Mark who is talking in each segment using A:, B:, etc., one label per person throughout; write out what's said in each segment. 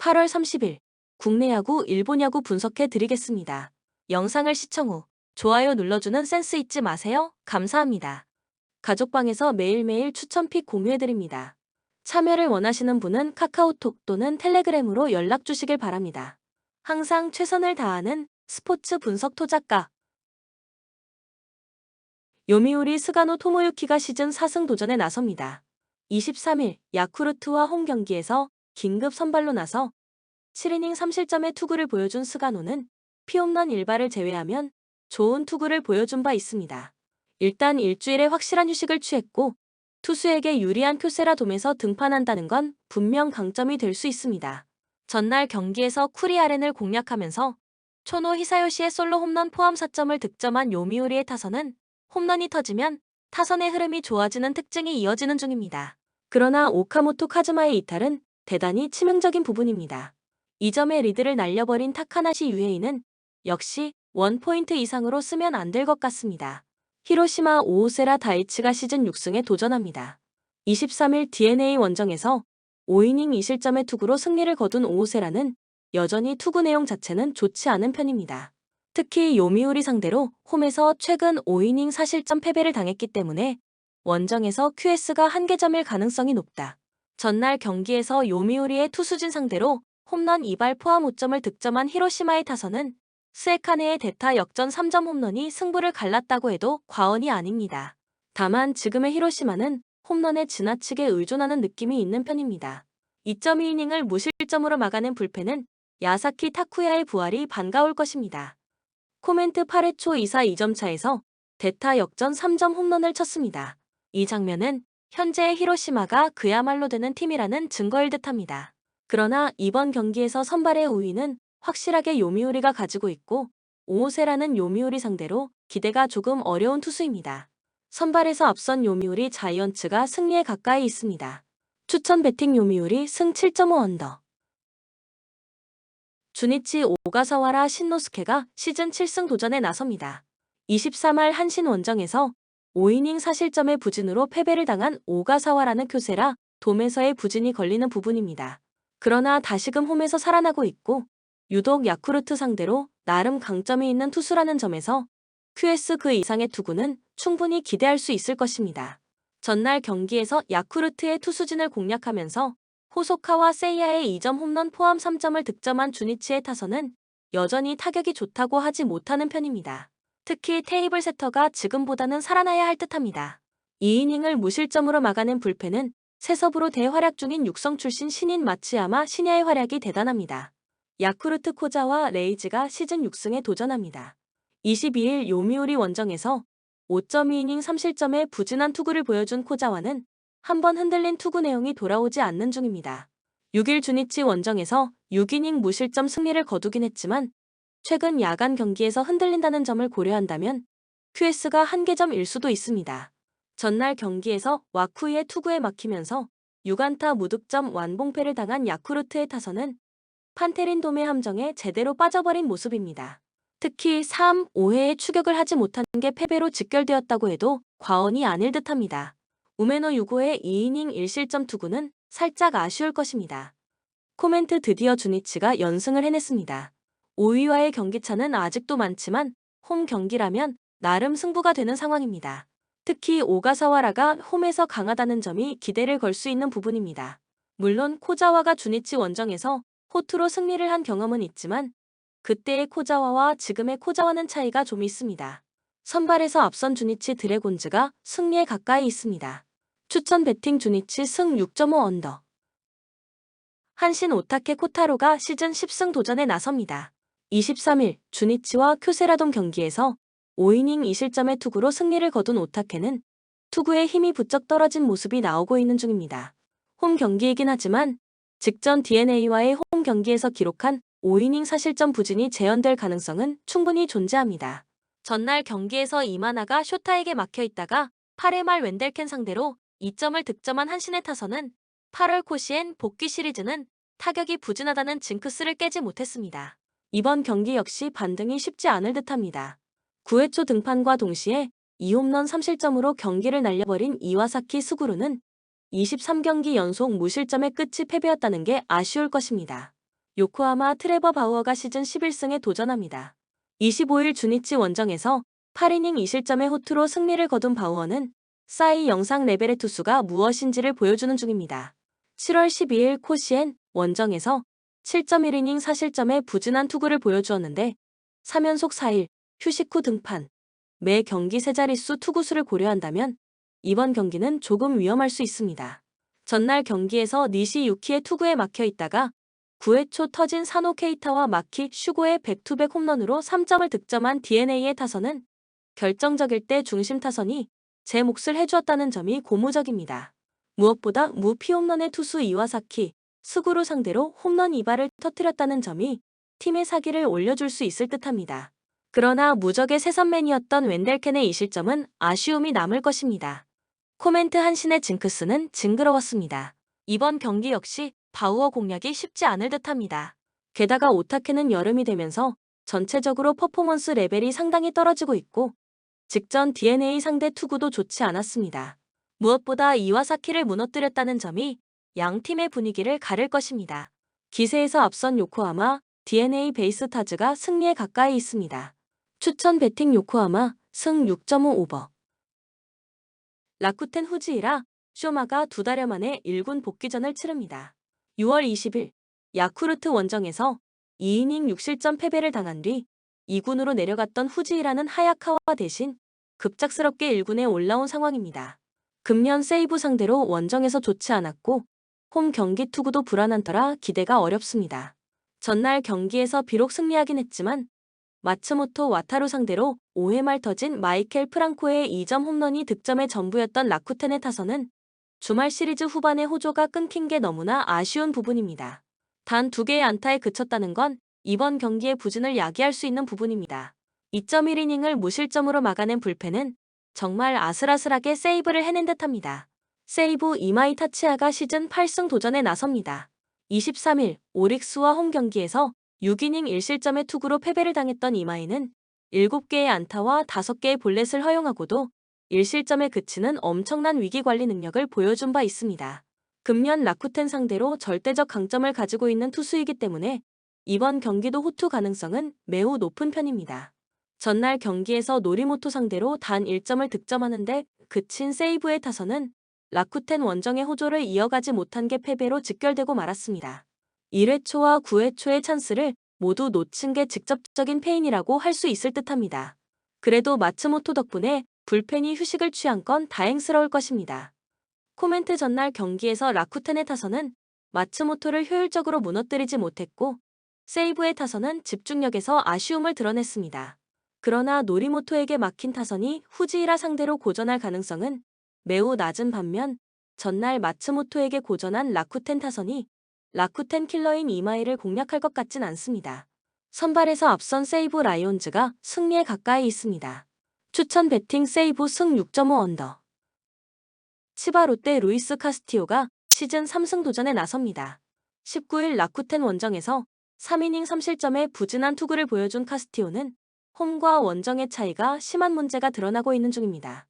A: 8월 30일 국내 야구, 일본 야구 분석해 드리겠습니다. 영상을 시청 후 좋아요 눌러주는 센스 잊지 마세요. 감사합니다. 가족방에서 매일매일 추천픽 공유해 드립니다. 참여를 원하시는 분은 카카오톡 또는 텔레그램으로 연락 주시길 바랍니다. 항상 최선을 다하는 스포츠 분석 토작가 요미우리 스가노 토모유키가 시즌 4승 도전에 나섭니다. 23일 야쿠르트와 홈 경기에서 긴급 선발로 나서 7이닝 3실점의 투구를 보여준 스가노는 피홈런 1발을 제외하면 좋은 투구를 보여준 바 있습니다. 일단 일주일에 확실한 휴식을 취했고 투수에게 유리한 쿄세라 돔에서 등판한다는 건 분명 강점이 될 수 있습니다. 전날 경기에서 쿠리아렌을 공략하면서 초노 히사요시의 솔로 홈런 포함 4점을 득점한 요미우리의 타선은 홈런이 터지면 타선의 흐름이 좋아지는 특징이 이어지는 중입니다. 그러나 오카모토 카즈마의 이탈은 대단히 치명적인 부분입니다. 2점의 리드를 날려버린 타카나시 유헤이는 역시 원포인트 이상으로 쓰면 안 될 것 같습니다. 히로시마 오오세라 다이치가 시즌 6승에 도전합니다. 23일 DNA 원정에서 5이닝 2실점의 투구로 승리를 거둔 오오세라는 여전히 투구 내용 자체는 좋지 않은 편입니다. 특히 요미우리 상대로 홈에서 최근 5이닝 4실점 패배를 당했기 때문에 원정에서 QS가 한계점일 가능성이 높다. 전날 경기에서 요미우리의 투수진 상대로 홈런 2발 포함 5점을 득점한 히로시마의 타선은 스에카네의 대타 역전 3점 홈런이 승부를 갈랐다고 해도 과언이 아닙니다. 다만 지금의 히로시마는 홈런에 지나치게 의존하는 느낌이 있는 편입니다. 2.2이닝을 무실점으로 막아낸 불펜은 야사키 타쿠야의 부활이 반가울 것입니다. 코멘트 8회 초 2사 2점 차에서 대타 역전 3점 홈런을 쳤습니다. 이 장면은 현재의 히로시마가 그야말로 되는 팀이라는 증거일 듯합니다. 그러나 이번 경기에서 선발의 우위는 확실하게 요미우리가 가지고 있고 오오세라는 요미우리 상대로 기대가 조금 어려운 투수입니다. 선발에서 앞선 요미우리 자이언츠가 승리에 가까이 있습니다. 추천 배팅 요미우리 승 7.5 언더. 주니치 오가사와라 신노스케가 시즌 7승 도전에 나섭니다. 23일 한신 원정에서 5이닝 4실점의 부진으로 패배를 당한 오가사와라는 쿄세라 돔에서의 부진이 걸리는 부분입니다. 그러나 다시금 홈에서 살아나고 있고 유독 야쿠르트 상대로 나름 강점이 있는 투수라는 점에서 QS 그 이상의 투구는 충분히 기대할 수 있을 것입니다. 전날 경기에서 야쿠르트의 투수진을 공략하면서 호소카와 세이야의 2점 홈런 포함 3점을 득점한 주니치의 타선은 여전히 타격이 좋다고 하지 못하는 편입니다. 특히 테이블 세터가 지금보다는 살아나야 할 듯합니다. 2이닝을 무실점으로 막아낸 불펜은 세섭으로 대활약 중인 육성 출신 신인 마츠야마 시냐의 활약이 대단합니다. 야쿠르트 코자와 레이즈가 시즌 6승에 도전합니다. 22일 요미우리 원정에서 5.2이닝 3실점의 부진한 투구를 보여준 코자와는 한번 흔들린 투구 내용이 돌아오지 않는 중입니다. 6일 주니치 원정에서 6이닝 무실점 승리를 거두긴 했지만 최근 야간 경기에서 흔들린다는 점을 고려한다면 QS가 한계점일 수도 있습니다. 전날 경기에서 와쿠이의 투구에 막히면서 6안타 무득점 완봉패를 당한 야쿠르트의 타선은 판테린 돔의 함정에 제대로 빠져버린 모습입니다. 특히 3, 5회에 추격을 하지 못한 게 패배로 직결되었다고 해도 과언이 아닐 듯합니다. 우메노 6호의 2이닝 1실점 투구는 살짝 아쉬울 것입니다. 코멘트 드디어 주니치가 연승을 해냈습니다. 5위와의 경기차는 아직도 많지만 홈 경기라면 나름 승부가 되는 상황입니다. 특히 오가사와라가 홈에서 강하다는 점이 기대를 걸 수 있는 부분입니다. 물론 코자와가 주니치 원정에서 호투로 승리를 한 경험은 있지만 그때의 코자와와 지금의 코자와는 차이가 좀 있습니다. 선발에서 앞선 주니치 드래곤즈가 승리에 가까이 있습니다. 추천 배팅 주니치 승 6.5 언더. 한신 오타케 코타로가 시즌 10승 도전에 나섭니다. 23일 주니치와 쿄세라돔 경기에서 5이닝 2실점의 투구로 승리를 거둔 오타케는 투구에 힘이 부쩍 떨어진 모습이 나오고 있는 중입니다. 홈 경기이긴 하지만 직전 DeNA와의 홈 경기에서 기록한 5이닝 4실점 부진이 재현될 가능성은 충분히 존재합니다. 전날 경기에서 이마나가 쇼타에게 막혀있다가 8회 말 웬델켄 상대로 2점을 득점한 한신의 타선은 8월 코시엔 복귀 시리즈는 타격이 부진하다는 징크스를 깨지 못했습니다. 이번 경기 역시 반등이 쉽지 않을 듯합니다. 9회 초 등판과 동시에 2홈런 3실점으로 경기를 날려버린 이와사키 스구루는 23경기 연속 무실점의 끝이 패배였다는 게 아쉬울 것입니다. 요코하마 트레버 바우어가 시즌 11승에 도전합니다. 25일 주니치 원정에서 8이닝 2실점의 호투로 승리를 거둔 바우어는 사이 영상 레벨의 투수가 무엇인지를 보여주는 중입니다. 7월 12일 코시엔 원정에서 7.1이닝 4실점의 부진한 투구를 보여주었는데 3연속 4일 휴식 후 등판. 매 경기 세 자릿수 투구수를 고려한다면 이번 경기는 조금 위험할 수 있습니다. 전날 경기에서 니시 유키의 투구에 막혀 있다가 9회 초 터진 사노 케이타와 마키 슈고의 백투백 홈런으로 3점을 득점한 DeNA의 타선은 결정적일 때 중심 타선이 제 몫을 해주었다는 점이 고무적입니다. 무엇보다 무피 홈런의 투수 이와사키, 스구루 상대로 홈런 2발을 터뜨렸다는 점이 팀의 사기를 올려줄 수 있을 듯합니다. 그러나 무적의 세선맨이었던 웬델켄의 이 실점은 아쉬움이 남을 것입니다. 코멘트 한신의 징크스는 징그러웠습니다. 이번 경기 역시 바우어 공략이 쉽지 않을 듯합니다. 게다가 오타케는 여름이 되면서 전체적으로 퍼포먼스 레벨이 상당히 떨어지고 있고 직전 DNA 상대 투구도 좋지 않았습니다. 무엇보다 이와사키를 무너뜨렸다는 점이 양 팀의 분위기를 가를 것입니다. 기세에서 앞선 요코하마, DNA 베이스타즈가 승리에 가까이 있습니다. 추천 배팅 요코하마, 승 6.5 오버. 라쿠텐 후지이라 쇼마가 2달여 만에 1군 복귀전을 치릅니다. 6월 20일 야쿠르트 원정에서 2이닝 6실점 패배를 당한 뒤 2군으로 내려갔던 후지이라는 하야카와 대신 급작스럽게 1군에 올라온 상황입니다. 금년 세이브 상대로 원정에서 좋지 않았고 홈 경기 투구도 불안한 터라 기대가 어렵습니다. 전날 경기에서 비록 승리하긴 했지만 마츠모토 와타루 상대로 5회 말 터진 마이켈 프랑코의 2점 홈런이 득점의 전부였던 라쿠텐의 타선은 주말 시리즈 후반에 호조가 끊긴 게 너무나 아쉬운 부분입니다. 단 2개의 안타에 그쳤다는 건 이번 경기의 부진을 야기할 수 있는 부분입니다. 2.1이닝을 무실점으로 막아낸 불펜은 정말 아슬아슬하게 세이브를 해낸 듯합니다. 세이브 이마이 타치야가 시즌 8승 도전에 나섭니다. 23일 오릭스와 홈 경기에서 6이닝 1실점의 투구로 패배를 당했던 이마이는 7개의 안타와 5개의 볼넷을 허용하고도 1실점에 그치는 엄청난 위기관리 능력을 보여준 바 있습니다. 금년 라쿠텐 상대로 절대적 강점을 가지고 있는 투수이기 때문에 이번 경기도 호투 가능성은 매우 높은 편입니다. 전날 경기에서 노리모토 상대로 단 1점을 득점하는데 그친 세이브의 타선은 라쿠텐 원정의 호조를 이어가지 못한 게 패배로 직결되고 말았습니다. 1회 초와 9회 초의 찬스를 모두 놓친 게 직접적인 패인이라고 할 수 있을 듯합니다. 그래도 마츠모토 덕분에 불펜이 휴식을 취한 건 다행스러울 것입니다. 코멘트 전날 경기에서 라쿠텐의 타선은 마츠모토를 효율적으로 무너뜨리지 못했고 세이브의 타선은 집중력에서 아쉬움을 드러냈습니다. 그러나 노리모토에게 막힌 타선이 후지이라 상대로 고전할 가능성은 매우 낮은 반면 전날 마츠모토에게 고전한 라쿠텐 타선이 라쿠텐 킬러인 이마이를 공략할 것 같진 않습니다. 선발에서 앞선 세이브 라이온즈가 승리에 가까이 있습니다. 추천 배팅 세이브 승 6.5 언더. 치바 롯데 루이스 카스티오가 시즌 3승 도전에 나섭니다. 19일 라쿠텐 원정에서 3이닝 3실점의 부진한 투구를 보여준 카스티오는 홈과 원정의 차이가 심한 문제가 드러나고 있는 중입니다.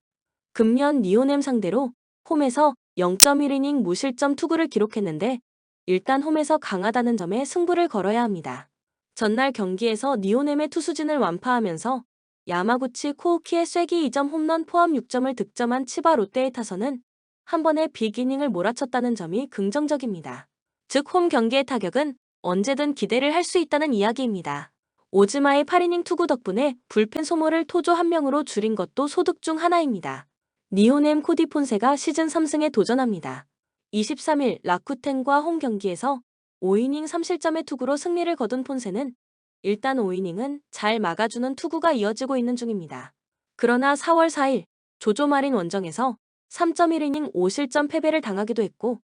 A: 금년 니오넴 상대로 홈에서 0.1이닝 무실점 투구를 기록했는데 일단 홈에서 강하다는 점에 승부를 걸어야 합니다. 전날 경기에서 니오넴의 투수진을 완파하면서 야마구치 코우키의 쐐기 2점 홈런 포함 6점을 득점한 치바 롯데의 타선은 한 번에 빅이닝을 몰아쳤다는 점이 긍정적입니다. 즉 홈 경기의 타격은 언제든 기대를 할 수 있다는 이야기입니다. 오즈마의 8이닝 투구 덕분에 불펜 소모를 토조 1명으로 줄인 것도 소득 중 하나입니다. 니오넴 코디 폰세가 시즌 3승에 도전합니다. 23일 라쿠텐과 홈 경기에서 5이닝 3실점의 투구로 승리를 거둔 폰세는 일단 5이닝은 잘 막아주는 투구가 이어지고 있는 중입니다. 그러나 4월 4일 조조마린 원정에서 3.1이닝 5실점 패배를 당하기도 했고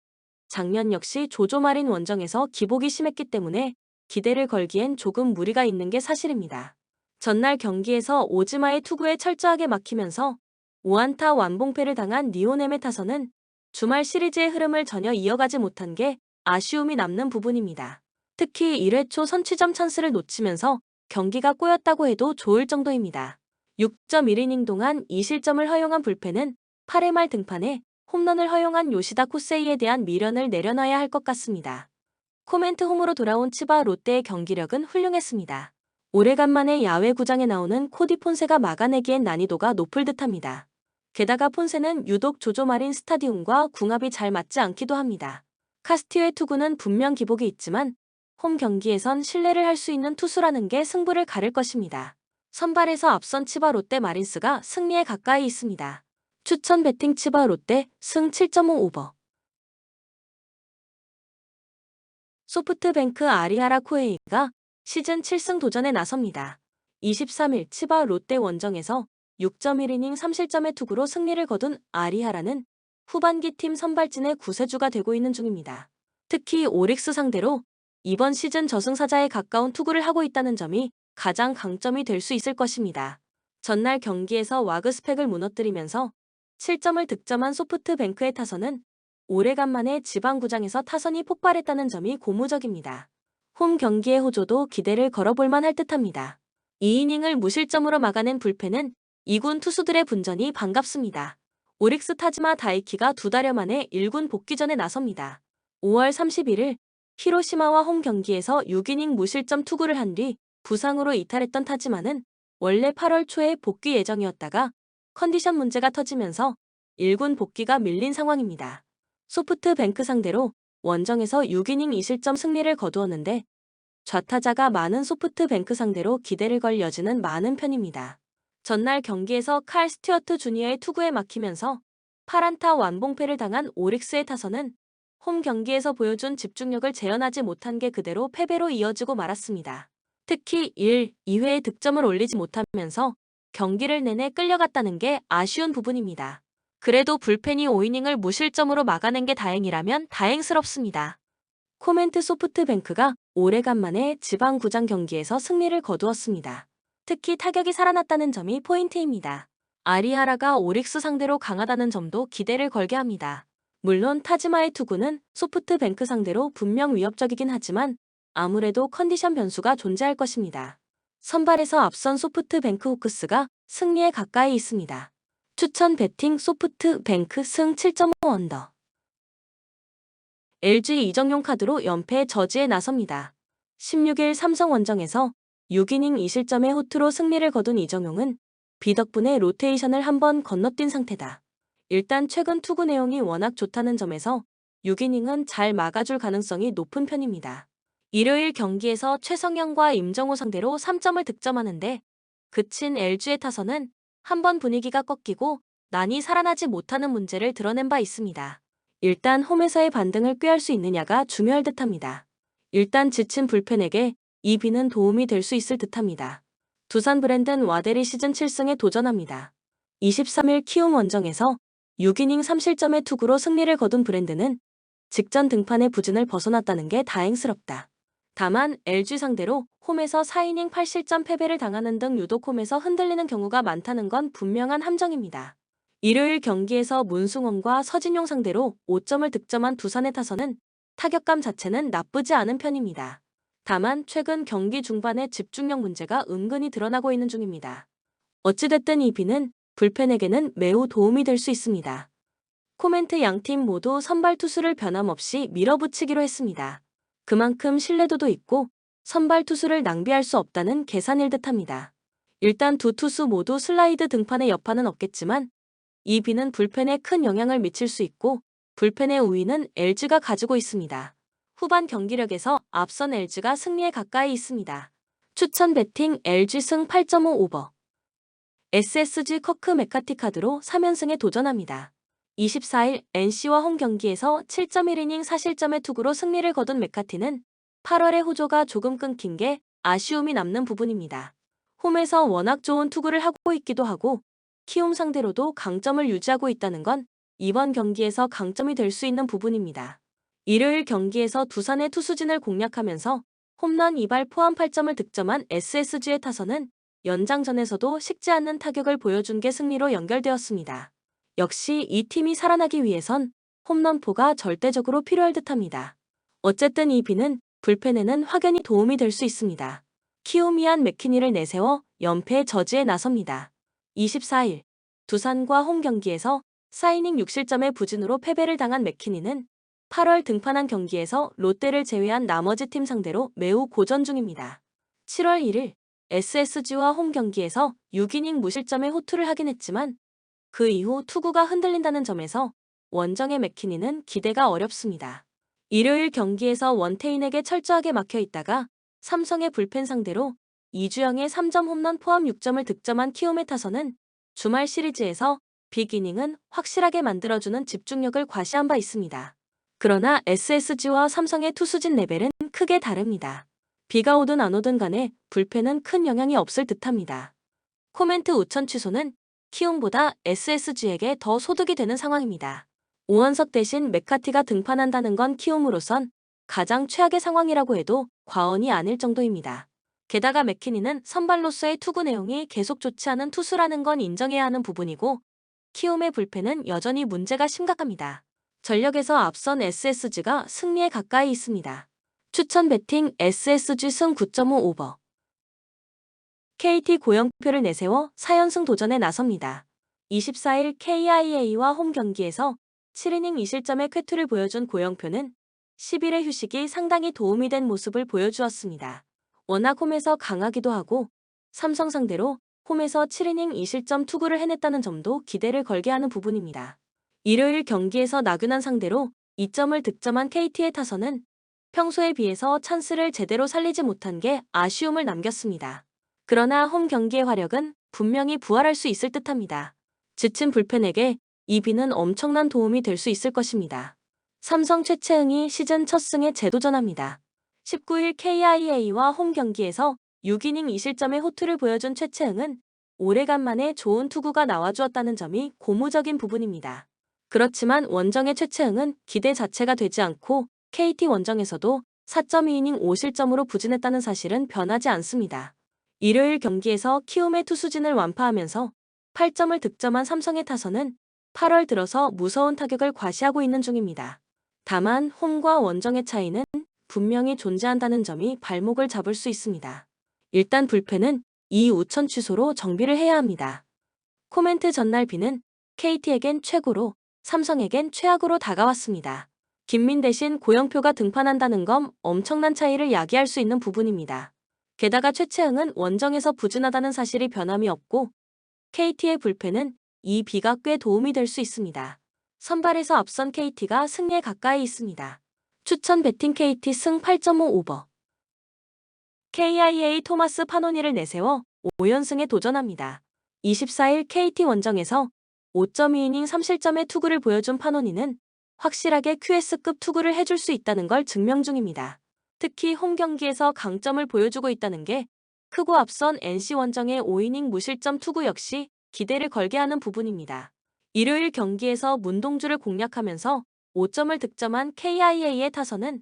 A: 작년 역시 조조마린 원정에서 기복이 심했기 때문에 기대를 걸기엔 조금 무리가 있는 게 사실입니다. 전날 경기에서 오즈마의 투구에 철저하게 막히면서 5안타 완봉패를 당한 니오넴의 타선은 주말 시리즈의 흐름을 전혀 이어가지 못한 게 아쉬움이 남는 부분입니다. 특히 1회 초 선취점 찬스를 놓치면서 경기가 꼬였다고 해도 좋을 정도입니다. 6.1이닝 동안 2실점을 허용한 불펜은 8회 말 등판에 홈런을 허용한 요시다 코세이에 대한 미련을 내려놔야 할 것 같습니다. 코멘트 홈으로 돌아온 치바 롯데의 경기력은 훌륭했습니다. 오래간만에 야외 구장에 나오는 코디 폰세가 막아내기엔 난이도가 높을 듯합니다. 게다가 폰세는 유독 조조마린 스타디움과 궁합이 잘 맞지 않기도 합니다. 카스티오의 투구는 분명 기복이 있지만 홈 경기에선 신뢰를 할 수 있는 투수라는 게 승부를 가를 것입니다. 선발에서 앞선 치바 롯데 마린스가 승리에 가까이 있습니다. 추천 배팅 치바 롯데 승 7.5 오버. 소프트뱅크 아리하라 코에이가 시즌 7승 도전에 나섭니다. 23일 치바 롯데 원정에서 6.1이닝 3실점의 투구로 승리를 거둔 아리하라는 후반기 팀 선발진의 구세주가 되고 있는 중입니다. 특히 오릭스 상대로 이번 시즌 저승사자에 가까운 투구를 하고 있다는 점이 가장 강점이 될 수 있을 것입니다. 전날 경기에서 와그스펙을 무너뜨리면서 7점을 득점한 소프트뱅크의 타선은 오래간만에 지방구장에서 타선이 폭발했다는 점이 고무적입니다. 홈 경기의 호조도 기대를 걸어볼만 할 듯합니다. 2이닝을 무실점으로 막아낸 불펜은 2군 투수들의 분전이 반갑습니다. 오릭스 타지마 다이키가 2달여 만에 1군 복귀전에 나섭니다. 5월 31일 히로시마와 홈 경기에서 6이닝 무실점 투구를 한 뒤 부상으로 이탈했던 타지마는 원래 8월 초에 복귀 예정이었다가 컨디션 문제가 터지면서 1군 복귀가 밀린 상황입니다. 소프트뱅크 상대로 원정에서 6이닝 2실점 승리를 거두었는데 좌타자가 많은 소프트뱅크 상대로 기대를 걸 여지는 많은 편입니다. 전날 경기에서 칼 스튜어트 주니어의 투구에 막히면서 8안타 완봉패를 당한 오릭스의 타선은 홈 경기에서 보여준 집중력을 재현하지 못한 게 그대로 패배로 이어지고 말았습니다. 특히 1, 2회에 득점을 올리지 못하면서 경기를 내내 끌려갔다는 게 아쉬운 부분입니다. 그래도 불펜이 5이닝을 무실점으로 막아낸 게 다행이라면 다행스럽습니다. 코멘트 소프트뱅크가 오래간만에 지방구장 경기에서 승리를 거두었습니다. 특히 타격이 살아났다는 점이 포인트입니다. 아리하라가 오릭스 상대로 강하다는 점도 기대를 걸게 합니다. 물론 타지마의 투구는 소프트뱅크 상대로 분명 위협적이긴 하지만 아무래도 컨디션 변수가 존재할 것입니다. 선발에서 앞선 소프트뱅크 호크스가 승리에 가까이 있습니다. 추천 배팅 소프트뱅크 승 7.5 언더. LG 이정용 카드로 연패 저지에 나섭니다. 16일 삼성 원정에서 6이닝 2실점의 호투로 승리를 거둔 이정용은 비 덕분에 로테이션을 한번 건너뛴 상태다. 일단 최근 투구 내용이 워낙 좋다는 점에서 6이닝은 잘 막아줄 가능성이 높은 편입니다. 일요일 경기에서 최성영과 임정호 상대로 3점을 득점하는데 그친 LG의 타선은 한번 분위기가 꺾이고 난이 살아나지 못하는 문제를 드러낸 바 있습니다. 일단 홈에서의 반등을 꾀할 수 있느냐가 중요할 듯합니다. 일단 지친 불펜에게 이 비는 도움이 될 수 있을 듯합니다. 두산 브랜든 와데리 시즌 7승에 도전합니다. 23일 키움 원정에서 6이닝 3실점의 투구로 승리를 거둔 브랜든은 직전 등판의 부진을 벗어났다는 게 다행스럽다. 다만 LG 상대로 홈에서 4이닝 8실점 패배를 당하는 등 유독 홈에서 흔들리는 경우가 많다는 건 분명한 함정입니다. 일요일 경기에서 문승원과 서진용 상대로 5점을 득점한 두산의 타선은 타격감 자체는 나쁘지 않은 편입니다. 다만 최근 경기 중반에 집중력 문제가 은근히 드러나고 있는 중입니다. 어찌됐든 이 비는 불펜에게는 매우 도움이 될 수 있습니다. 코멘트 양팀 모두 선발 투수를 변함없이 밀어붙이기로 했습니다. 그만큼 신뢰도도 있고 선발 투수를 낭비할 수 없다는 계산일 듯합니다. 일단 두 투수 모두 슬라이드 등판의 여파는 없겠지만 이 비는 불펜에 큰 영향을 미칠 수 있고 불펜의 우위는 LG가 가지고 있습니다. 후반 경기력에서 앞선 LG가 승리에 가까이 있습니다. 추천 배팅 LG 승 8.5 오버. SSG 커크 메카티 카드로 3연승에 도전합니다. 24일 NC와 홈 경기에서 7.1이닝 4실점의 투구로 승리를 거둔 메카티는 8월의 호조가 조금 끊긴 게 아쉬움이 남는 부분입니다. 홈에서 워낙 좋은 투구를 하고 있기도 하고 키움 상대로도 강점을 유지하고 있다는 건 이번 경기에서 강점이 될 수 있는 부분입니다. 일요일 경기에서 두산의 투수진을 공략하면서 홈런 2발 포함 8점을 득점한 SSG의 타선은 연장전에서도 식지 않는 타격을 보여준 게 승리로 연결되었습니다. 역시 이 팀이 살아나기 위해선 홈런포가 절대적으로 필요할 듯합니다. 어쨌든 이 비는 불펜에는 확연히 도움이 될 수 있습니다. 키오미안 맥키니를 내세워 연패 저지에 나섭니다. 24일 두산과 홈 경기에서 4이닝 6실점의 부진으로 패배를 당한 맥키니는 8월 등판한 경기에서 롯데를 제외한 나머지 팀 상대로 매우 고전 중입니다. 7월 1일 SSG와 홈 경기에서 6이닝 무실점의 호투를 하긴 했지만 그 이후 투구가 흔들린다는 점에서 원정의 맥키니는 기대가 어렵습니다. 일요일 경기에서 원태인에게 철저하게 막혀 있다가 삼성의 불펜 상대로 이주영의 3점 홈런 포함 6점을 득점한 키움의 타선은 주말 시리즈에서 빅이닝은 확실하게 만들어주는 집중력을 과시한 바 있습니다. 그러나 SSG와 삼성의 투수진 레벨은 크게 다릅니다. 비가 오든 안 오든 간에 불펜은 큰 영향이 없을 듯합니다. 코멘트 우천 취소는 키움보다 SSG에게 더 소득이 되는 상황입니다. 오원석 대신 맥카티가 등판한다는 건 키움으로선 가장 최악의 상황이라고 해도 과언이 아닐 정도입니다. 게다가 맥키니는 선발로서의 투구 내용이 계속 좋지 않은 투수라는 건 인정해야 하는 부분이고 키움의 불펜은 여전히 문제가 심각합니다. 전력에서 앞선 SSG가 승리에 가까이 있습니다. 추천 배팅 SSG 승 9.5 오버. KT 고영표를 내세워 4연승 도전에 나섭니다. 24일 KIA와 홈 경기에서 7이닝 2실점의 쾌투를 보여준 고영표는 10일의 휴식이 상당히 도움이 된 모습을 보여주었습니다. 워낙 홈에서 강하기도 하고 삼성 상대로 홈에서 7이닝 2실점 투구를 해냈다는 점도 기대를 걸게 하는 부분입니다. 일요일 경기에서 나균환 상대로 2점을 득점한 KT의 타선은 평소에 비해서 찬스를 제대로 살리지 못한 게 아쉬움을 남겼습니다. 그러나 홈 경기의 화력은 분명히 부활할 수 있을 듯합니다. 지친 불펜에게 이 비는 엄청난 도움이 될 수 있을 것입니다. 삼성 최채응이 시즌 첫 승에 재도전합니다. 19일 KIA와 홈 경기에서 6이닝 2실점의 호투를 보여준 최채응은 오래간만에 좋은 투구가 나와주었다는 점이 고무적인 부분입니다. 그렇지만 원정의 최채응은 기대 자체가 되지 않고 KT 원정에서도 4.2이닝 5실점으로 부진했다는 사실은 변하지 않습니다. 일요일 경기에서 키움의 투수진을 완파하면서 8점을 득점한 삼성의 타선은 8월 들어서 무서운 타격을 과시하고 있는 중입니다. 다만 홈과 원정의 차이는 분명히 존재한다는 점이 발목을 잡을 수 있습니다. 일단 불펜은 이 우천 취소로 정비를 해야 합니다. 코멘트 전날 비는 KT에겐 최고로 삼성에겐 최악으로 다가왔습니다. 김민 대신 고영표가 등판한다는 건 엄청난 차이를 야기할 수 있는 부분입니다. 게다가 최채응은 원정에서 부진하다는 사실이 변함이 없고 KT의 불펜은 이 비가 꽤 도움이 될 수 있습니다. 선발에서 앞선 KT가 승리에 가까이 있습니다. 추천 배팅 KT 승 8.5 오버. KIA 토마스 파노니를 내세워 5연승에 도전합니다. 24일 KT 원정에서 5.2이닝 3실점의 투구를 보여준 파노니는 확실하게 QS급 투구를 해줄 수 있다는 걸 증명 중입니다. 특히 홈 경기에서 강점을 보여주고 있다는 게 크고 앞선 NC 원정의 5이닝 무실점 투구 역시 기대를 걸게 하는 부분입니다. 일요일 경기에서 문동주를 공략하면서 5점을 득점한 KIA의 타선은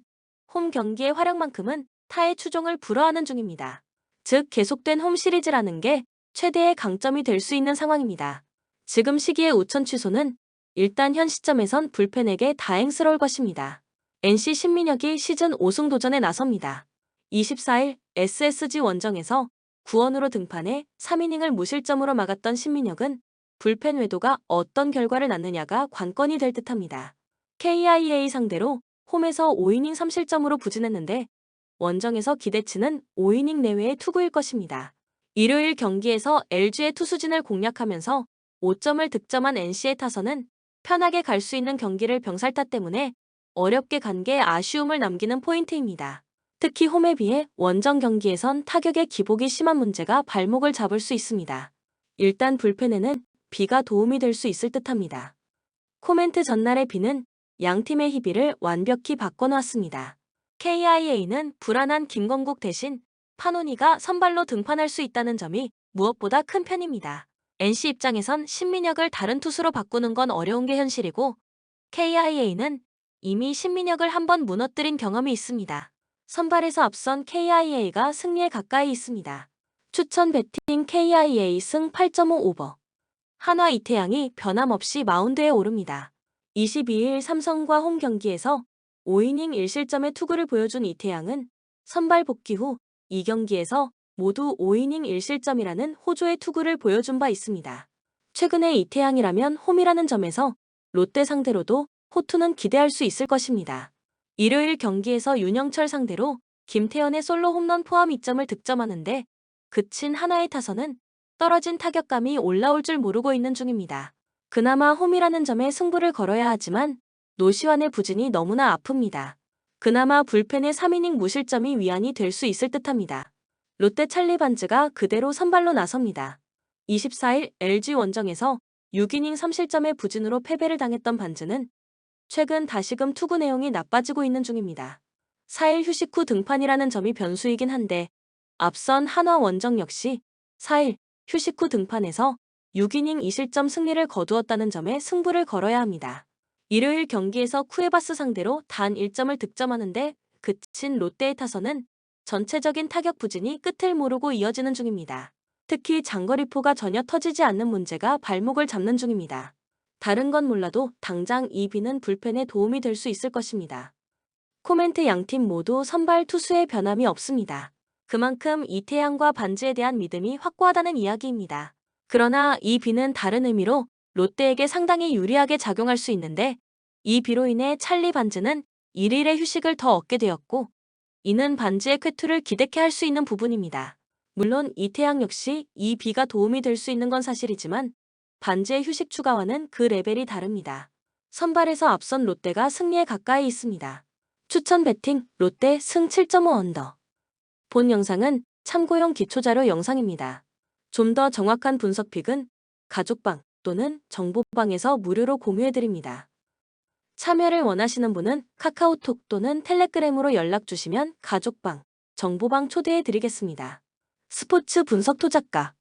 A: 홈 경기의 활약만큼은 타의 추종을 불허하는 중입니다. 즉 계속된 홈 시리즈라는 게 최대의 강점이 될 수 있는 상황입니다. 지금 시기의 우천 취소는 일단 현 시점에선 불펜에게 다행스러울 것입니다. NC 신민혁이 시즌 5승 도전에 나섭니다. 24일 SSG 원정에서 구원으로 등판해 3이닝을 무실점으로 막았던 신민혁은 불펜 외도가 어떤 결과를 낳느냐가 관건이 될 듯합니다. KIA 상대로 홈에서 5이닝 3실점으로 부진했는데 원정에서 기대치는 5이닝 내외의 투구일 것입니다. 일요일 경기에서 LG의 투수진을 공략하면서 5점을 득점한 NC의 타선은 편하게 갈 수 있는 경기를 병살타 때문에 어렵게 간 게 아쉬움을 남기는 포인트입니다. 특히 홈에 비해 원정 경기에선 타격의 기복이 심한 문제가 발목을 잡을 수 있습니다. 일단 불펜에는 비가 도움이 될 수 있을 듯합니다. 코멘트 전날의 비는 양팀의 희비를 완벽히 바꿔놓았습니다. KIA는 불안한 김건국 대신 파노니가 선발로 등판할 수 있다는 점이 무엇보다 큰 편입니다. NC 입장에선 신민혁을 다른 투수로 바꾸는 건 어려운 게 현실이고 KIA는 이미 신민혁을 한번 무너뜨린 경험이 있습니다. 선발에서 앞선 KIA가 승리에 가까이 있습니다. 추천 배팅 KIA 승 8.5 오버. 한화 이태양이 변함없이 마운드에 오릅니다. 22일 삼성과 홈 경기에서 5이닝 1실점의 투구를 보여준 이태양은 선발 복귀 후 2경기에서 모두 5이닝 1실점이라는 호조의 투구를 보여준 바 있습니다. 최근에 이태양이라면 홈이라는 점에서 롯데 상대로도 호투는 기대할 수 있을 것입니다. 일요일 경기에서 윤영철 상대로 김태현의 솔로 홈런 포함 2점을 득점하는데 그친 하나의 타선은 떨어진 타격감이 올라올 줄 모르고 있는 중입니다. 그나마 홈이라는 점에 승부를 걸어야 하지만 노시환의 부진이 너무나 아픕니다. 그나마 불펜의 3이닝 무실점이 위안이 될 수 있을 듯합니다. 롯데 찰리 반즈가 그대로 선발로 나섭니다. 24일 LG 원정에서 6이닝 3실점의 부진으로 패배를 당했던 반즈는 최근 다시금 투구 내용이 나빠지고 있는 중입니다. 4일 휴식 후 등판이라는 점이 변수이긴 한데 앞선 한화 원정 역시 4일 휴식 후 등판에서 6이닝 2실점 승리를 거두었다는 점에 승부를 걸어야 합니다. 일요일 경기에서 쿠에바스 상대로 단 1점을 득점하는데 그친 롯데의 타선은 전체적인 타격 부진이 끝을 모르고 이어지는 중입니다. 특히 장거리포가 전혀 터지지 않는 문제가 발목을 잡는 중입니다. 다른 건 몰라도 당장 이 비는 불펜에 도움이 될 수 있을 것입니다. 코멘트 양팀 모두 선발 투수의 변함이 없습니다. 그만큼 이태양과 반지에 대한 믿음이 확고하다는 이야기입니다. 그러나 이 비는 다른 의미로 롯데에게 상당히 유리하게 작용할 수 있는데 이 비로 인해 찰리 반지는 1일의 휴식을 더 얻게 되었고 이는 반지의 쾌투를 기대케 할 수 있는 부분입니다. 물론 이태양 역시 이 비가 도움이 될 수 있는 건 사실이지만 반지의 휴식 추가와는 그 레벨이 다릅니다. 선발에서 앞선 롯데가 승리에 가까이 있습니다. 추천 배팅 롯데 승 7.5 언더. 본 영상은 참고용 기초자료 영상입니다. 좀 더 정확한 분석 픽은 가족방 또는 정보방에서 무료로 공유해드립니다. 참여를 원하시는 분은 카카오톡 또는 텔레그램으로 연락 주시면 가족방, 정보방 초대해드리겠습니다. 스포츠 분석 토작가